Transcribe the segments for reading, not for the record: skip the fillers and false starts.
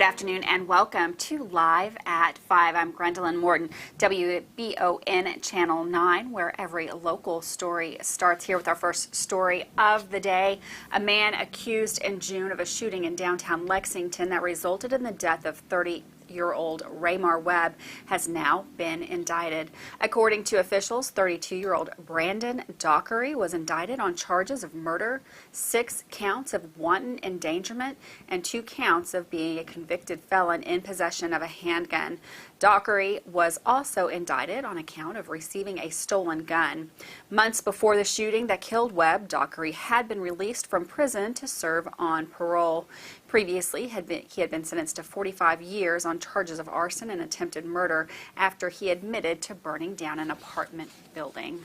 afternoon and welcome to Live at 5. I'm Gwendolyn Morton, WBON Channel 9, where every local story starts. Here with our first story of the day. A man accused in June of a shooting in downtown Lexington that resulted in the death of 30-year-old Raymar Webb has now been indicted. According to officials, 32-year-old Brandon Dockery was indicted on charges of murder, 6 counts of wanton endangerment, and 2 counts of being a convicted felon in possession of a handgun. Dockery was also indicted on account of receiving a stolen gun. Months before the shooting that killed Webb, Dockery had been released from prison to serve on parole. Previously, he had been sentenced to 45 years on charges of arson and attempted murder after he admitted to burning down an apartment building.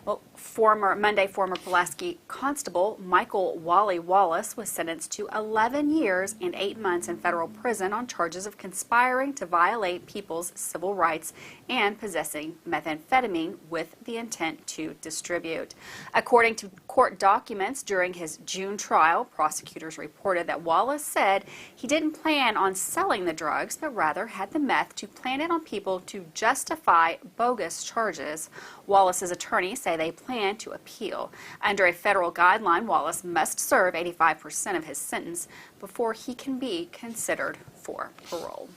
Well, Monday, former Pulaski constable Michael Wally Wallace was sentenced to 11 years and 8 months in federal prison on charges of conspiring to violate people's civil rights and possessing methamphetamine with the intent to distribute. According to court documents during his June trial, prosecutors reported that Wallace said he didn't plan on selling the drugs, but rather had the meth to plant it on people to justify bogus charges. Wallace's attorneys say they plan to appeal. Under a federal guideline, Wallace must serve 85% of his sentence before he can be considered for parole.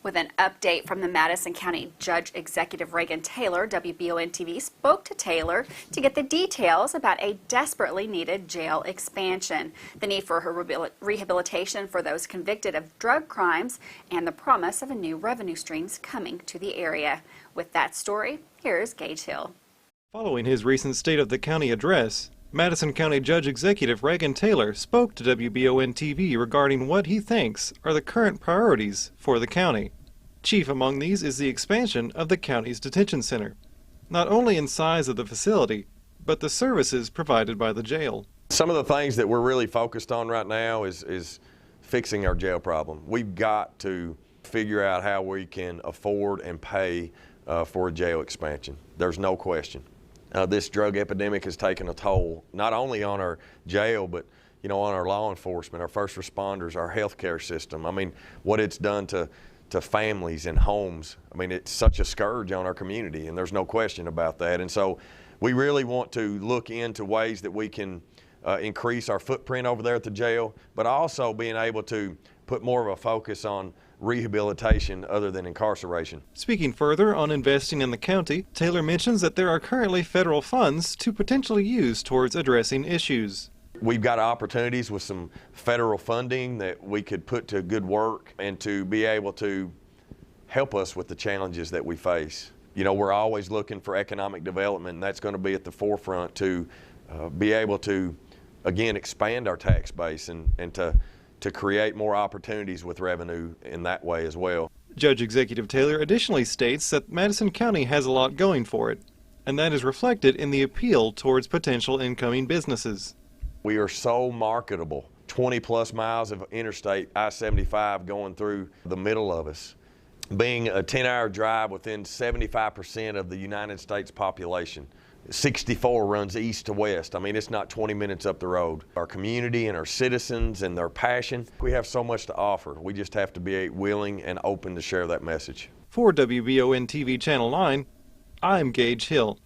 With an update from the Madison County Judge Executive Reagan Taylor, WBON-TV spoke to Taylor to get the details about a desperately needed jail expansion, the need for her rehabilitation for those convicted of drug crimes, and the promise of a new revenue streams coming to the area. With that story, here's Gage Hill. Following his recent State of the County address, Madison County Judge Executive Reagan Taylor spoke to WBON-TV regarding what he thinks are the current priorities for the county. Chief among these is the expansion of the county's detention center, not only in size of the facility, but the services provided by the jail. Some of the things that we're really focused on right now is fixing our jail problem. We've got to figure out how we can afford and pay for a jail expansion. There's no question. This drug epidemic has taken a toll, not only on our jail, but on our law enforcement, our first responders, our healthcare system. I mean, what it's done to families and homes. I mean, it's such a scourge on our community, and there's no question about that. And so we really want to look into ways that we can increase our footprint over there at the jail, but also being able to put more of a focus on rehabilitation other than incarceration. Speaking further on investing in the county, Taylor mentions that there are currently federal funds to potentially use towards addressing issues. We've got opportunities with some federal funding that we could put to good work and to be able to help us with the challenges that we face. We're always looking for economic development, and that's going to be at the forefront to be able to, again, expand our tax base and to create more opportunities with revenue in that way as well. Judge Executive Taylor additionally states that Madison County has a lot going for it, and that is reflected in the appeal towards potential incoming businesses. We are so marketable. 20-plus miles of interstate I-75 going through the middle of us. Being a 10-hour drive within 75% of the United States population. 64 runs east to west. I mean, it's not 20 minutes up the road. Our community and our citizens and their passion, we have so much to offer. We just have to be willing and open to share that message. For WBON-TV Channel 9, I'm Gage Hill.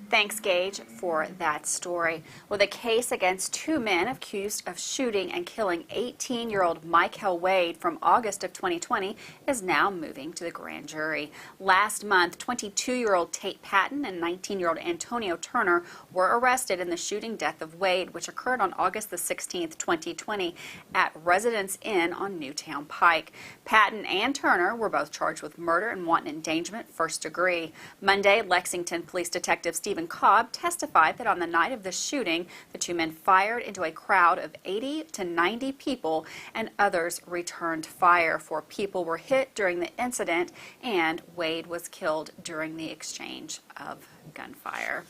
Thanks, Gage, for that story. Well, the case against 2 men accused of shooting and killing 18-year-old Michael Wade from August of 2020 is now moving to the grand jury. Last month, 22-year-old Tate Patton and 19-year-old Antonio Turner were arrested in the shooting death of Wade, which occurred on August the 16th, 2020 at Residence Inn on Newtown Pike. Patton and Turner were both charged with murder and wanton endangerment, first degree. Monday, Lexington Police Detective Stephen Cobb testified that on the night of the shooting, the 2 men fired into a crowd of 80 to 90 people and others returned fire. 4 people were hit during the incident and Wade was killed during the exchange of gunfire.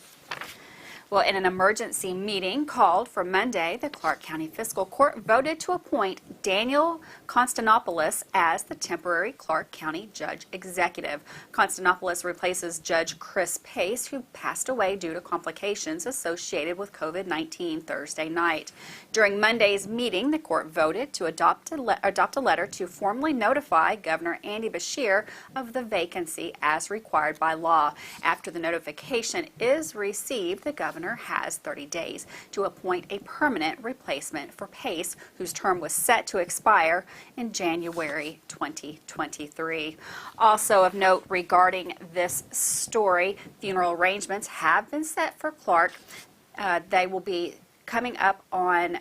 Well, in an emergency meeting called for Monday, the Clark County Fiscal Court voted to appoint Daniel Constantopoulos as the temporary Clark County Judge Executive. Constantopoulos replaces Judge Chris Pace, who passed away due to complications associated with COVID-19 Thursday night. During Monday's meeting, the court voted to adopt a letter to formally notify Governor Andy Beshear of the vacancy as required by law. After the notification is received, the governor has 30 days to appoint a permanent replacement for Pace, whose term was set to expire in January 2023. Also of note regarding this story, funeral arrangements have been set for Clark. They will be coming up on,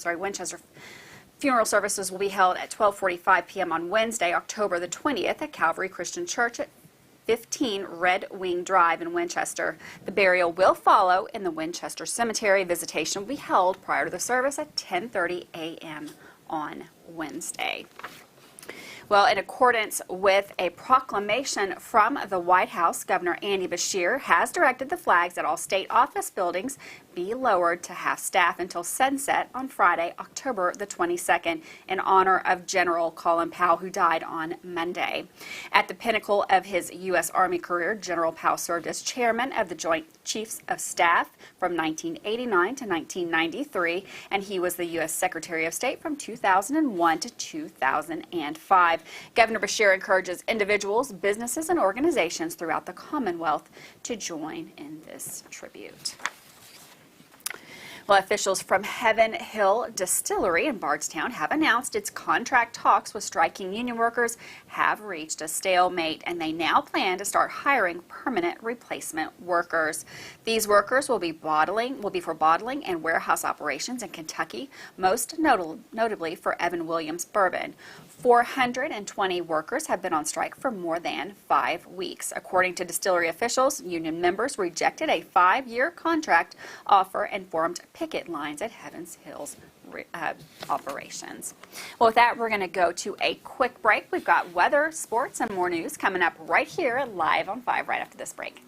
Winchester. Funeral services will be held at 12:45 p.m. on Wednesday, October the 20th at Calvary Christian Church at 15 Red Wing Drive in Winchester. The burial will follow in the Winchester Cemetery. Visitation will be held prior to the service at 10:30 a.m. on Wednesday. Well, in accordance with a proclamation from the White House, Governor Andy Beshear has directed the flags at all state office buildings be lowered to half staff until sunset on Friday, October the 22nd, in honor of General Colin Powell, who died on Monday. At the pinnacle of his U.S. Army career, General Powell served as chairman of the Joint Chiefs of Staff from 1989 to 1993, and he was the U.S. Secretary of State from 2001 to 2005. Governor Beshear encourages individuals, businesses, and organizations throughout the Commonwealth to join in this tribute. Well, officials from Heaven Hill Distillery in Bardstown have announced its contract talks with striking union workers have reached a stalemate, and they now plan to start hiring permanent replacement workers. These workers will be for bottling and warehouse operations in Kentucky, most notably for Evan Williams Bourbon. 420 workers have been on strike for more than 5 weeks. According to distillery officials, union members rejected a 5-year contract offer and formed picket lines at Heaven Hill's operations. Well, with that, we're going to go to a quick break. We've got weather, sports, and more news coming up right here live on 5 right after this break.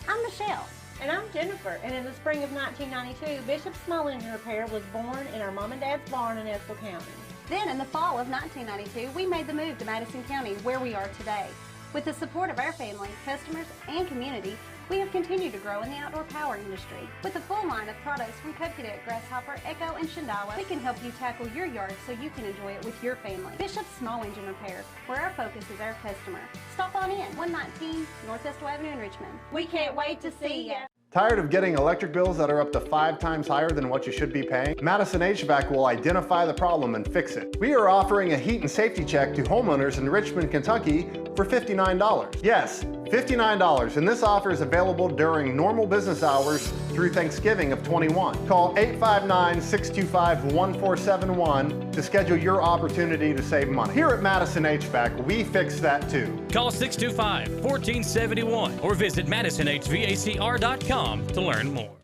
I'm Michelle. And I'm Jennifer, and in the spring of 1992, Bishop Small Engine Repair was born in our mom and dad's barn in Estill County. Then in the fall of 1992, we made the move to Madison County, where we are today. With the support of our family, customers, and community, we have continued to grow in the outdoor power industry. With a full line of products from Cub Cadet, Grasshopper, Echo, and Shindawa, we can help you tackle your yard so you can enjoy it with your family. Bishop Small Engine Repair, where our focus is our customer. Stop on in, 119 North Estill Avenue in Richmond. We can't wait to see ya. Tired of getting electric bills that are up to 5 times higher than what you should be paying? Madison HVAC will identify the problem and fix it. We are offering a heat and safety check to homeowners in Richmond, Kentucky for $59. Yes, $59, and this offer is available during normal business hours through Thanksgiving of 21. Call 859-625-1471 to schedule your opportunity to save money. Here at Madison HVAC, we fix that too. Call 625-1471 or visit madisonhvacr.com to learn more.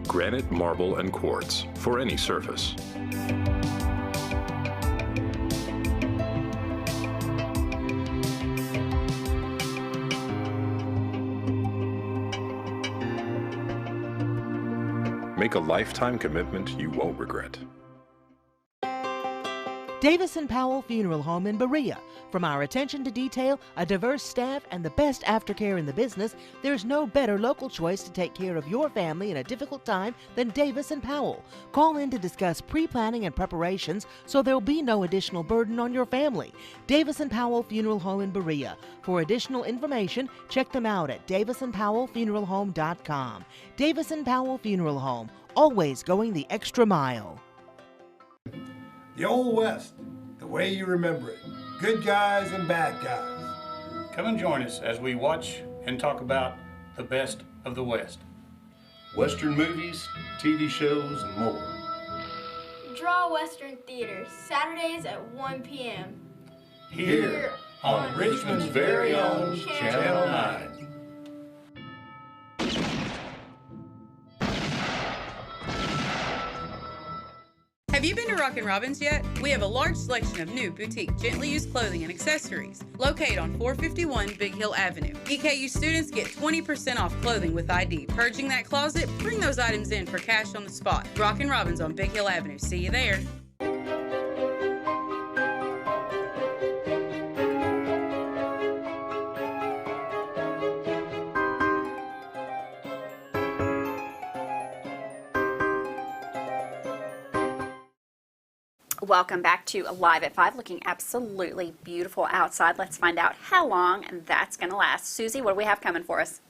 Granite, marble, and quartz for any surface. Make a lifetime commitment you won't regret. Davis & Powell Funeral Home in Berea. From our attention to detail, a diverse staff, and the best aftercare in the business, there's no better local choice to take care of your family in a difficult time than Davis & Powell. Call in to discuss pre-planning and preparations so there'll be no additional burden on your family. Davis & Powell Funeral Home in Berea. For additional information, check them out at davisandpowellfuneralhome.com. Davis & Powell Funeral Home, always going the extra mile. The Old West, the way you remember it. Good guys and bad guys. Come and join us as we watch and talk about the best of the West. Western movies, TV shows, and more. Draw Western Theater, Saturdays at 1 p.m. Here on Richmond's very own Channel 9. you been to Rockin' Robin's yet? We have a large selection of new boutique, gently used clothing and accessories located on 451 Big Hill Avenue. EKU students get 20% off clothing with ID. Purging that closet? Bring those items in for cash on the spot. Rockin' Robin's on Big Hill Avenue. See you there. Welcome back to Live at 5, looking absolutely beautiful outside. Let's find out how long that's going to last. Susie, what do we have coming for us?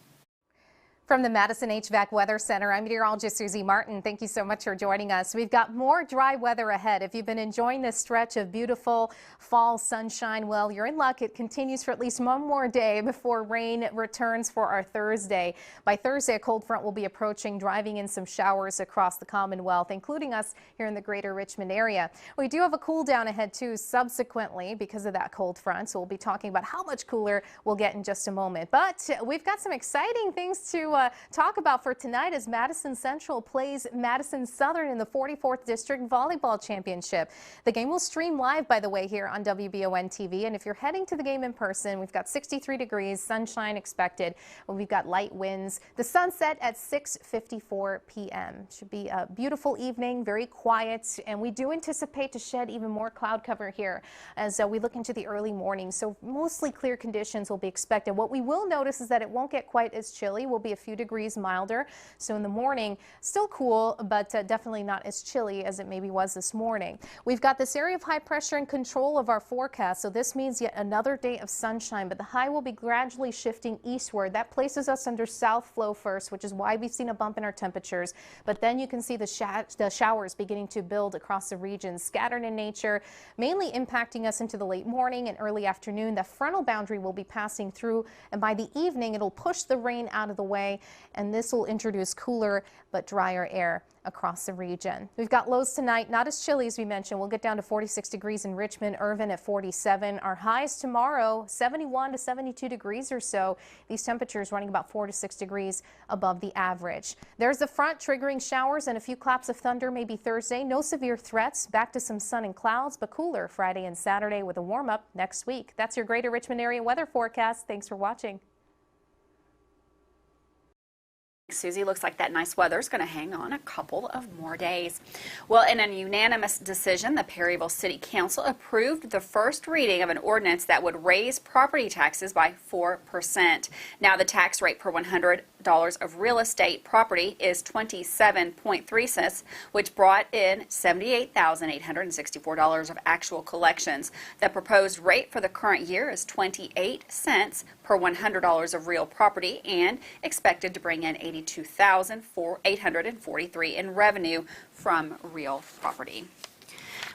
From the Madison HVAC Weather Center, I'm meteorologist Susie Martin. Thank you so much for joining us. We've got more dry weather ahead. If you've been enjoying this stretch of beautiful fall sunshine, well, you're in luck. It continues for at least one more day before rain returns for our Thursday. By Thursday, a cold front will be approaching, driving in some showers across the Commonwealth, including us here in the greater Richmond area. We do have a cool down ahead, too, subsequently because of that cold front. So we'll be talking about how much cooler we'll get in just a moment. But we've got some exciting things to talk about for tonight as Madison Central plays Madison Southern in the 44th District Volleyball Championship. The game will stream live, by the way, here on WBON-TV. And if you're heading to the game in person, we've got 63 degrees, sunshine expected. We've got light winds. The sunset at 6:54 p.m. Should be a beautiful evening, very quiet, and we do anticipate to shed even more cloud cover here as we look into the early morning. So mostly clear conditions will be expected. What we will notice is that it won't get quite as chilly. We'll be a few degrees milder. So in the morning, still cool, but definitely not as chilly as it maybe was this morning. We've got this area of high pressure in control of our forecast. So this means yet another day of sunshine, but the high will be gradually shifting eastward. That places us under south flow first, which is why we've seen a bump in our temperatures. But then you can see the showers beginning to build across the region, scattered in nature, mainly impacting us into the late morning and early afternoon. The frontal boundary will be passing through, and by the evening, it'll push the rain out of the way, and this will introduce cooler but drier air across the region. We've got lows tonight, not as chilly as we mentioned. We'll get down to 46 degrees in Richmond, Irvin at 47. Our highs tomorrow, 71 to 72 degrees or so. These temperatures running about 4 to 6 degrees above the average. There's the front triggering showers and a few claps of thunder maybe Thursday. No severe threats. Back to some sun and clouds, but cooler Friday and Saturday with a warm up next week. That's your greater Richmond area weather forecast. Thanks for watching. Susie, looks like that nice weather is going to hang on a couple of more days. Well, in a unanimous decision, the Perryville City Council approved the first reading of an ordinance that would raise property taxes by 4%. Now the tax rate per $100 of real estate property is 27.3 cents, which brought in $78,864 of actual collections. The proposed rate for the current year is 28 cents per $100 of real property and expected to bring in $82,843 in revenue from real property.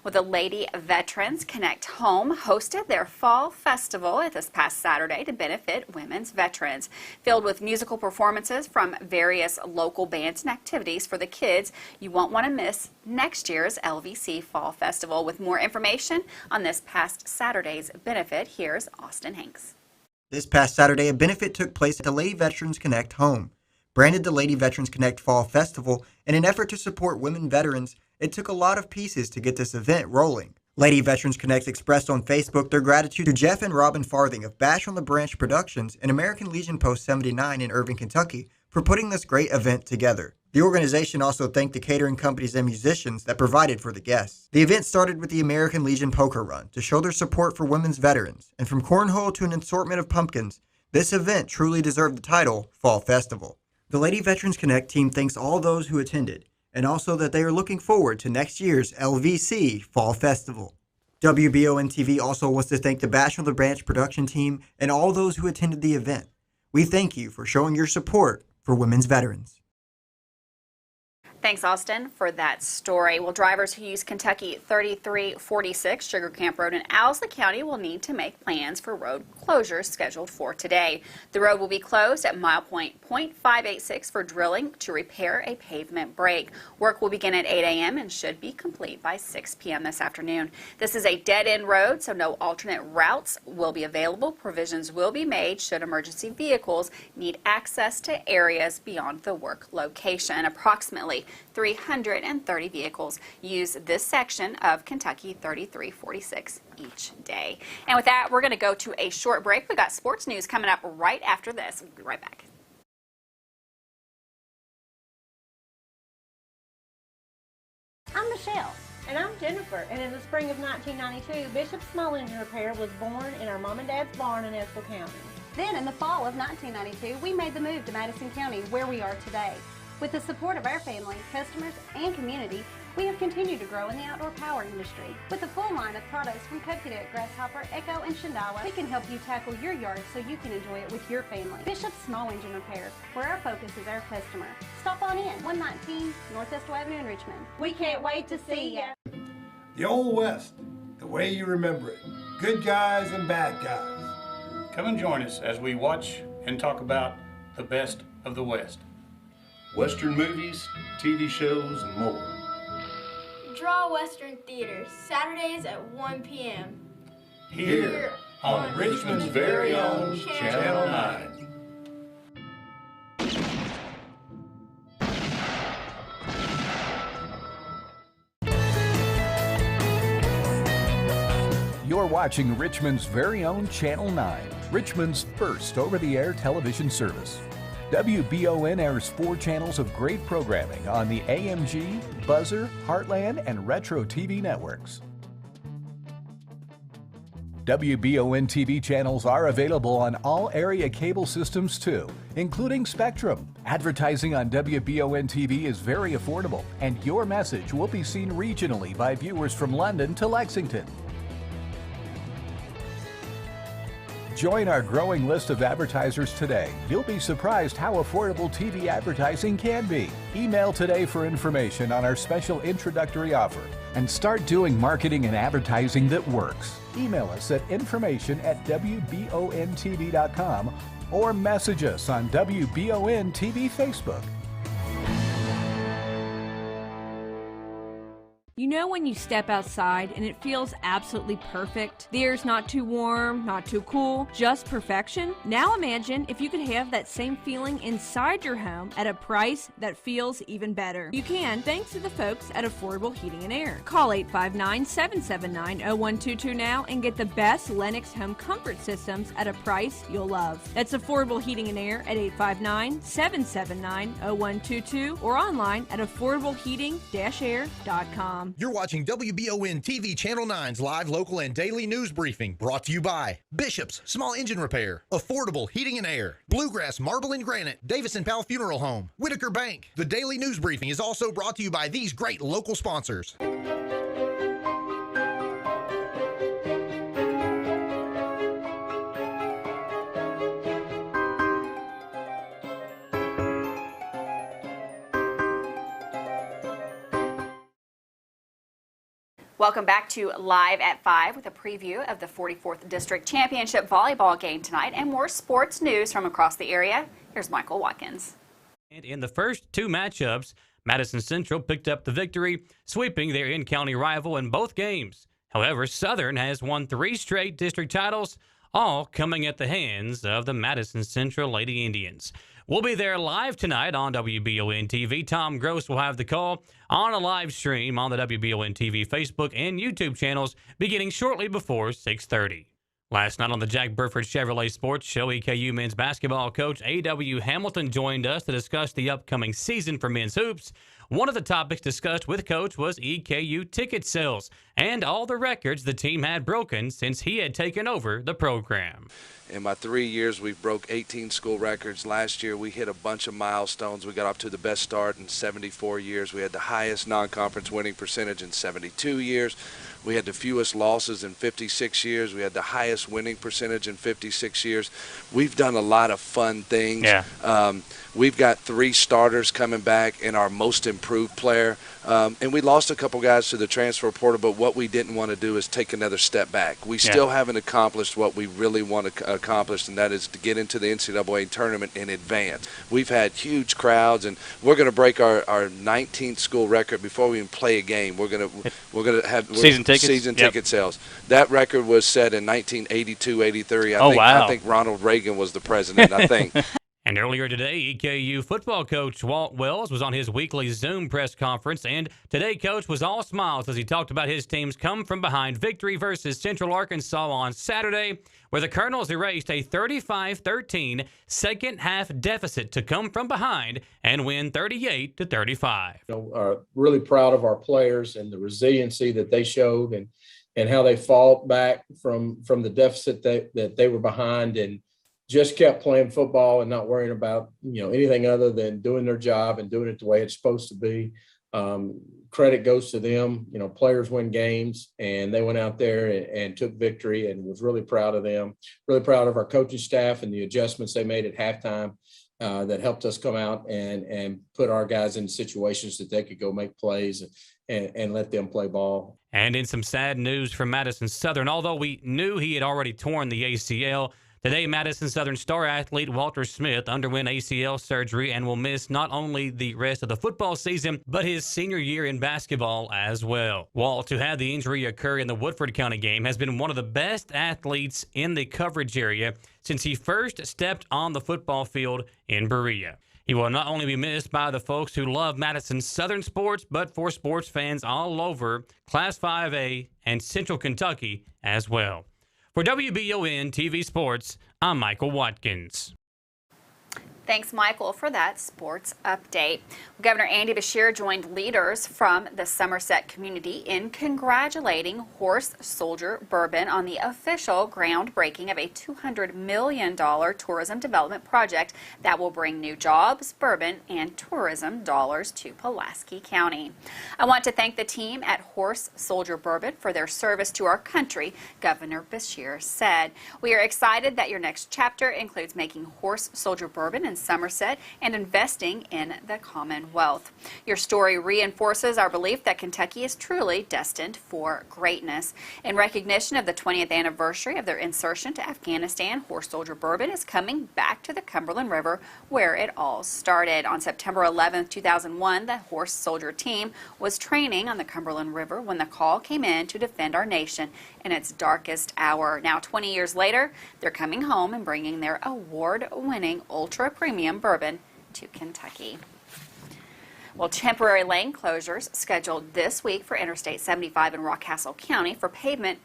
Well, the Lady Veterans Connect Home hosted their fall festival this past Saturday to benefit women's veterans. Filled with musical performances from various local bands and activities for the kids, you won't want to miss next year's LVC Fall Festival. With more information on this past Saturday's benefit, here's Austin Hanks. This past Saturday, a benefit took place at the Lady Veterans Connect Home. Branded the Lady Veterans Connect Fall Festival in an effort to support women veterans, it took a lot of pieces to get this event rolling. Lady Veterans Connect expressed on Facebook their gratitude to Jeff and Robin Farthing of Bash on the Branch Productions and American Legion Post 79 in Irving, Kentucky for putting this great event together. The organization also thanked the catering companies and musicians that provided for the guests. The event started with the American Legion Poker Run to show their support for women's veterans, and from cornhole to an assortment of pumpkins, this event truly deserved the title Fall Festival. The Lady Veterans Connect team thanks all those who attended, and also that they are looking forward to next year's LVC Fall Festival. WBON-TV also wants to thank the Bash on the Branch production team and all those who attended the event. We thank you for showing your support for women's veterans. Thanks, Austin, for that story. Well, drivers who use Kentucky 3346 Sugar Camp Road in Owsley County will need to make plans for road closures scheduled for today. The road will be closed at mile point .586 for drilling to repair a pavement break. Work will begin at 8 a.m. and should be complete by 6 p.m. this afternoon. This is a dead-end road, so no alternate routes will be available. Provisions will be made should emergency vehicles need access to areas beyond the work location. Approximately 330 vehicles use this section of Kentucky 3346 each day. And with that, we're going to go to a short break. We've got sports news coming up right after this. We'll be right back. I'm Michelle. And I'm Jennifer, and in the spring of 1992, Bishop Small Engine Repair was born in our mom and dad's barn in Estill County. Then in the fall of 1992, we made the move to Madison County, where we are today. With the support of our family, customers, and community, we have continued to grow in the outdoor power industry. With a full line of products from Koki Duck, Grasshopper, Echo, and Shindawa, we can help you tackle your yard so you can enjoy it with your family. Bishop Small Engine Repair, where our focus is our customer. Stop on in, 119 North Estill Avenue in Richmond. We can't wait to see you. The Old West, the way you remember it. Good guys and bad guys. Come and join us as we watch and talk about the best of the West. Western movies, TV shows, and more. Draw Western Theater, Saturdays at 1 p.m. Here on Richmond's very own Channel 9. You're watching Richmond's very own Channel 9, Richmond's first over-the-air television service. WBON airs 4 channels of great programming on the AMG, Buzzer, Heartland, and Retro TV networks. WBON-TV channels are available on all area cable systems too, including Spectrum. Advertising on WBON-TV is very affordable, and your message will be seen regionally by viewers from London to Lexington. Join our growing list of advertisers today. You'll be surprised how affordable TV advertising can be. Email today for information on our special introductory offer and start doing marketing and advertising that works. Email us at information@WBONTV.com or message us on WBON TV Facebook. You know when you step outside and it feels absolutely perfect? The air's not too warm, not too cool, just perfection? Now imagine if you could have that same feeling inside your home at a price that feels even better. You can, thanks to the folks at Affordable Heating and Air. Call 859-779-0122 now and get the best Lennox home comfort systems at a price you'll love. That's Affordable Heating and Air at 859-779-0122 or online at affordableheating-air.com. You're watching WBON-TV Channel 9's live, local, and daily news briefing brought to you by Bishop's Small Engine Repair, Affordable Heating and Air, Bluegrass Marble and Granite, Davis & Powell Funeral Home, Whitaker Bank. The daily news briefing is also brought to you by these great local sponsors. Welcome back to Live at 5 with a preview of the 44th District Championship volleyball game tonight and more sports news from across the area. Here's Michael Watkins. And in the first 2 matchups, Madison Central picked up the victory, sweeping their in-county rival in both games. However, Southern has won 3 straight district titles, all coming at the hands of the Madison Central Lady Indians. We'll be there live tonight on WBON-TV. Tom Gross will have the call on a live stream on the WBON-TV Facebook and YouTube channels beginning shortly before 6:30. Last night on the Jack Burford Chevrolet Sports Show, EKU men's basketball coach A.W. Hamilton joined us to discuss the upcoming season for men's hoops. One of the topics discussed with Coach was EKU ticket sales and all the records the team had broken since he had taken over the program. In my 3 years, we've broke 18 school records. Last year, we hit a bunch of milestones. We got off to the best start in 74 years. We had the highest non-conference winning percentage in 72 years. We had the fewest losses in 56 years. We had the highest winning percentage in 56 years. We've done a lot of fun things. Yeah. We've got 3 starters coming back and our most improved player. And we lost a couple guys to the transfer portal, but what we didn't want to do is take another step back. We still haven't accomplished what we really want to accomplish, and that is to get into the NCAA tournament in advance. We've had huge crowds, and we're going to break our 19th school record before we even play a game. We're going to have season ticket sales. That record was set in 1982-83. I think Ronald Reagan was the president, I think. And earlier today, EKU football coach Walt Wells was on his weekly Zoom press conference, and today Coach was all smiles as he talked about his team's come-from-behind victory versus Central Arkansas on Saturday, where the Colonels erased a 35-13 second-half deficit to come from behind and win 38-35. Really proud of our players and the resiliency that they showed, and how they fought back from the deficit that they were behind, and just kept playing football and not worrying about anything other than doing their job and doing it the way it's supposed to be. Credit goes to them. Players win games, and they went out there and took victory, and was really proud of them. Really proud of our coaching staff and the adjustments they made at halftime that helped us come out and put our guys in situations that they could go make plays and let them play ball. And in some sad news from Madison Southern, although we knew he had already torn the ACL, today, Madison Southern star athlete Walter Smith underwent ACL surgery and will miss not only the rest of the football season, but his senior year in basketball as well. Walt, who had the injury occur in the Woodford County game, has been one of the best athletes in the coverage area since he first stepped on the football field in Berea. He will not only be missed by the folks who love Madison Southern sports, but for sports fans all over Class 5A and Central Kentucky as well. For WBON-TV Sports, I'm Michael Watkins. Thanks, Michael, for that sports update. Governor Andy Beshear joined leaders from the Somerset community in congratulating Horse Soldier Bourbon on the official groundbreaking of a $200 million tourism development project that will bring new jobs, bourbon, and tourism dollars to Pulaski County. I want to thank the team at Horse Soldier Bourbon for their service to our country, Governor Beshear said. We are excited that your next chapter includes making Horse Soldier Bourbon in Somerset and investing in the Commonwealth. Your story reinforces our belief that Kentucky is truly destined for greatness. In recognition of the 20th anniversary of their insertion to Afghanistan, Horse Soldier Bourbon is coming back to the Cumberland River where it all started. On September 11, 2001, the Horse Soldier team was training on the Cumberland River when the call came in to defend our nation in its darkest hour. Now, 20 years later, they're coming home and bringing their award-winning ultra-premium bourbon to Kentucky. Well, temporary lane closures scheduled this week for Interstate 75 in Rockcastle County for pavement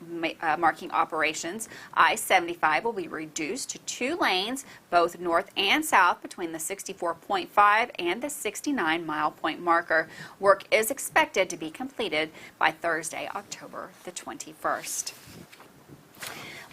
marking operations. I-75 will be reduced to 2 lanes, both north and south, between the 64.5 and the 69 mile point marker. Work is expected to be completed by Thursday, October the 21st.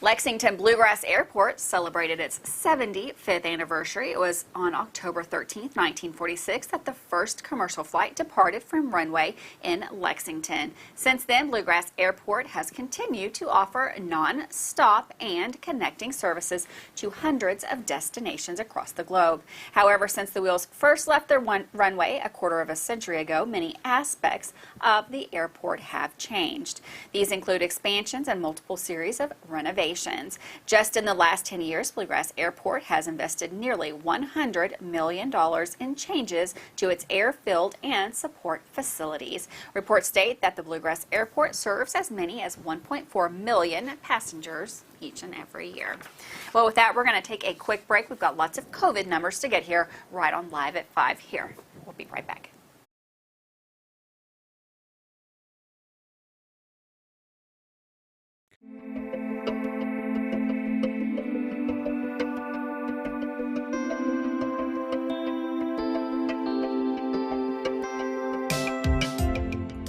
Lexington Bluegrass Airport celebrated its 75th anniversary. It was on October 13, 1946, that the first commercial flight departed from runway in Lexington. Since then, Bluegrass Airport has continued to offer non-stop and connecting services to hundreds of destinations across the globe. However, since the wheels first left their runway a quarter of a century ago, many aspects of the airport have changed. These include expansions and multiple series of renovations. Just in the last 10 years, Bluegrass Airport has invested nearly $100 million in changes to its airfield and support facilities. Reports state that the Bluegrass Airport serves as many as 1.4 million passengers each and every year. Well, with that, we're going to take a quick break. We've got lots of COVID numbers to get here right on Live at 5 here. We'll be right back.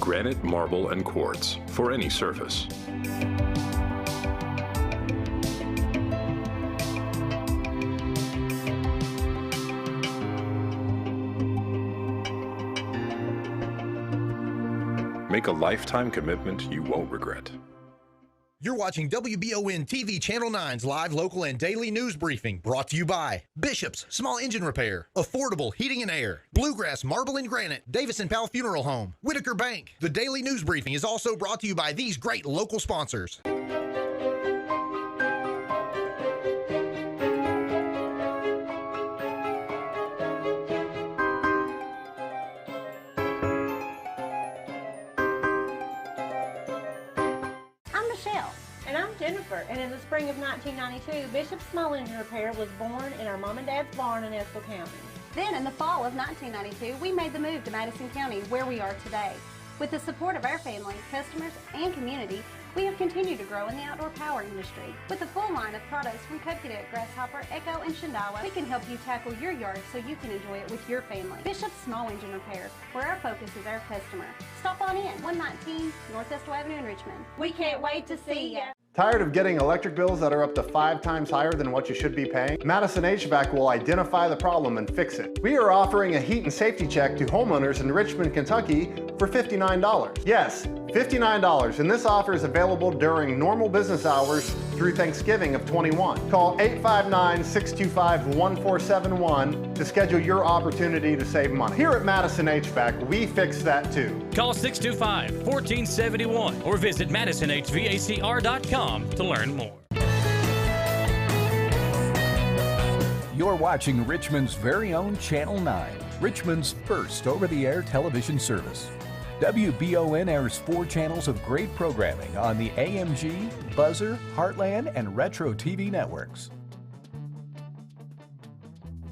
Granite, marble, and quartz for any surface. Make a lifetime commitment you won't regret. You're watching WBON-TV Channel 9's live, local, and daily news briefing, brought to you by Bishop's Small Engine Repair, Affordable Heating and Air, Bluegrass Marble and Granite, Davis & Powell Funeral Home, Whitaker Bank. The daily news briefing is also brought to you by these great local sponsors. And I'm Jennifer. Jennifer, and in the spring of 1992, Bishop's Small Engine Repair was born in our mom and dad's barn in Estill County. Then, in the fall of 1992, we made the move to Madison County, where we are today. With the support of our family, customers, and community, we have continued to grow in the outdoor power industry. With a full line of products from Cub Cadet, Grasshopper, Echo, and Shindawa, we can help you tackle your yard so you can enjoy it with your family. Bishop's Small Engine Repair, where our focus is our customer. Stop on in, 119 North Estill Avenue in Richmond. We can't wait to see you. Tired of getting electric bills that are up to 5 times higher than what you should be paying? Madison HVAC will identify the problem and fix it. We are offering a heat and safety check to homeowners in Richmond, Kentucky for $59. Yes, $59, and this offer is available during normal business hours through Thanksgiving of 21. Call 859-625-1471 to schedule your opportunity to save money. Here at Madison HVAC, we fix that too. Call 625-1471 or visit MadisonHVACR.com to learn more. You're watching Richmond's very own Channel 9, Richmond's first over-the-air television service. WBON airs 4 channels of great programming on the AMG, Buzzer, Heartland, and Retro TV networks.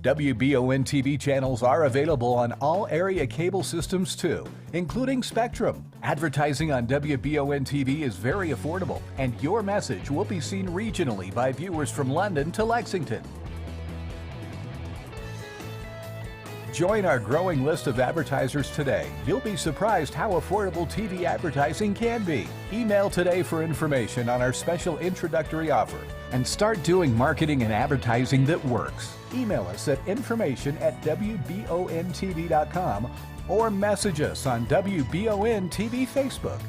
WBON-TV channels are available on all area cable systems too, including Spectrum. Advertising on WBON-TV is very affordable, and your message will be seen regionally by viewers from London to Lexington. Join our growing list of advertisers today. You'll be surprised how affordable TV advertising can be. Email today for information on our special introductory offer and start doing marketing and advertising that works. Email us at information@WBON-TV.com or message us on WBON-TV Facebook.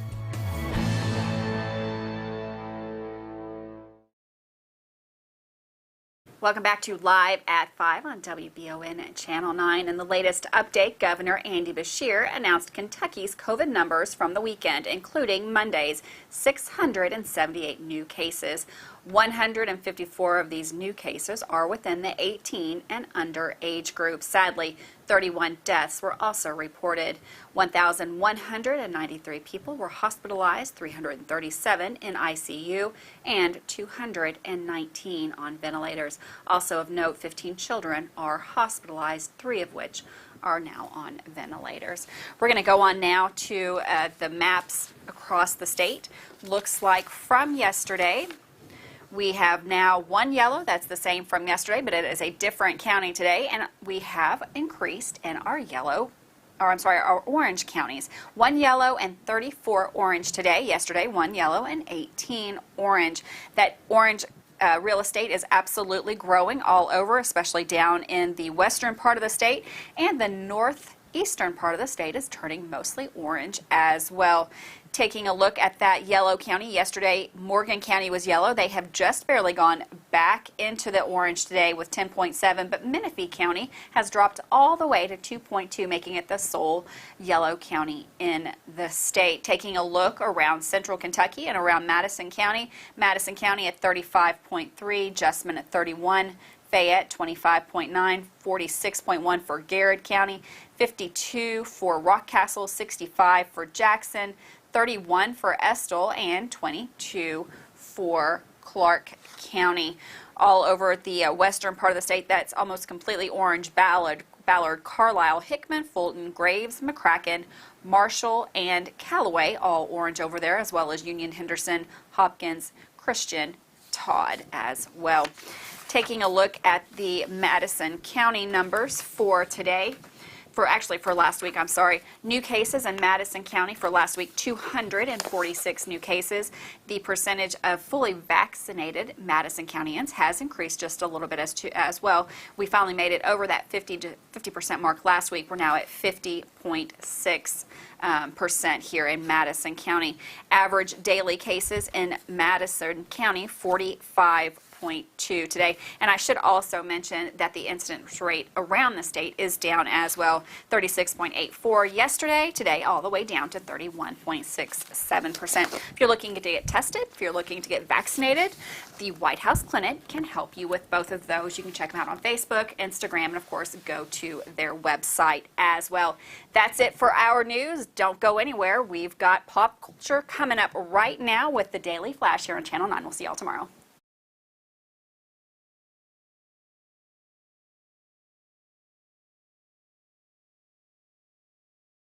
Welcome back to Live at 5 on WBON Channel 9. In the latest update, Governor Andy Beshear announced Kentucky's COVID numbers from the weekend, including Monday's 678 new cases. 154 of these new cases are within the 18 and under age group. Sadly, 31 deaths were also reported. 1,193 people were hospitalized, 337 in ICU, and 219 on ventilators. Also of note, 15 children are hospitalized, 3 of which are now on ventilators. We're going to go on now to the maps across the state. Looks like from yesterday, we have now 1 yellow. That's the same from yesterday, but it is a different county today, and we have increased in our our orange counties. 1 yellow and 34 orange today. Yesterday, 1 yellow and 18 orange. That orange real estate is absolutely growing all over, especially down in the western part of the state, and the northeastern part of the state is turning mostly orange as well. Taking a look at that yellow county, yesterday Morgan County was yellow. They have just barely gone back into the orange today with 10.7, but Menifee County has dropped all the way to 2.2, making it the sole yellow county in the state. Taking a look around central Kentucky and around Madison County at 35.3, Jessamine at 31, Fayette 25.9, 46.1 for Garrett County, 52 for Rockcastle, 65 for Jackson, 31 for Estill, and 22 for Clark County. All over the western part of the state, that's almost completely orange. Ballard, Carlisle, Hickman, Fulton, Graves, McCracken, Marshall, and Callaway, all orange over there, as well as Union, Henderson, Hopkins, Christian, Todd as well. Taking a look at the Madison County numbers for today. For last week, new cases in Madison County for last week, 246 new cases. The percentage of fully vaccinated Madison Countyans has increased just a little bit as well. We finally made it over that 50% mark last week. We're now at 50.6% here in Madison County. Average daily cases in Madison County, 45.1. 36.2 today. And I should also mention that the incidence rate around the state is down as well, 36.84 yesterday, today all the way down to 31.67%. If you're looking to get tested, if you're looking to get vaccinated, the White House Clinic can help you with both of those. You can check them out on Facebook, Instagram, and of course go to their website as well. That's it for our news. Don't go anywhere. We've got pop culture coming up right now with the Daily Flash here on Channel 9. We'll see y'all tomorrow.